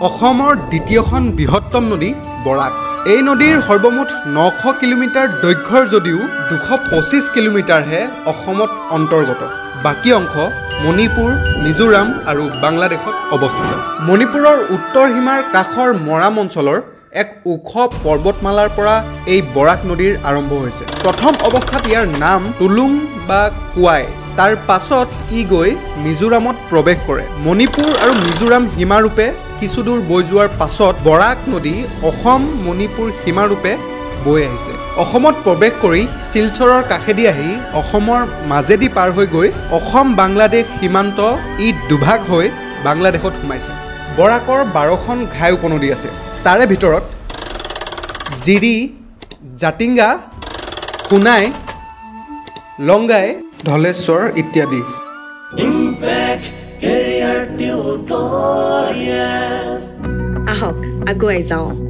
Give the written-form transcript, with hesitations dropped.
অসমৰ দ্বিতীয়খন বৃহত্তম নদী বৰাক। এই নদীৰ সৰ্বমুঠ 900 কিলোমিটাৰ দৈৰ্ঘ্যৰ যদিও 225 কিলোমিটাৰহে অসমত অন্তৰ্গত। বাকী অংশ মণিপুৰ, মিজোৰাম আৰু বাংলাদেশত অৱস্থিত। মণিপুৰৰ উত্তৰ সীমাৰ কাষৰ মৰাম অঞ্চলৰ এক ওখ পৰ্বতমালাৰ পৰা এই বৰাক নদীৰ আৰম্ভ হৈছে। প্ৰথম অৱস্থাত ইয়াৰ নাম টুলুং বা কোৱাই। তাৰ পাছত ই গৈ মিজোৰামত প্ৰৱেশ কৰে। মণিপুৰ আৰু মিজোৰাম সীমাৰূপে কিছুদূৰ বৈ যোৱাৰ পাছত বৰাক নদী অসম মণিপুৰ সীমাৰূপে বৈ আহিছে। অসমত প্ৰৱেশ কৰি শিলচৰৰ কাষেদি আহি অসমৰ মাজেদি পাৰ হৈ গৈ অসম বাংলাদেশ সীমান্ত ই দুভাগ হৈ বাংলাদেশত সোমাইছে। বৰাকৰ 12খন ঘাই উপনদী আছে। তাৰে ভিতৰত জিৰি, জাতিংগা, সোণাই, লংগাই, ধলেশ্বৰ ইত্যাদি। আহক আগুৱাই যাওঁ।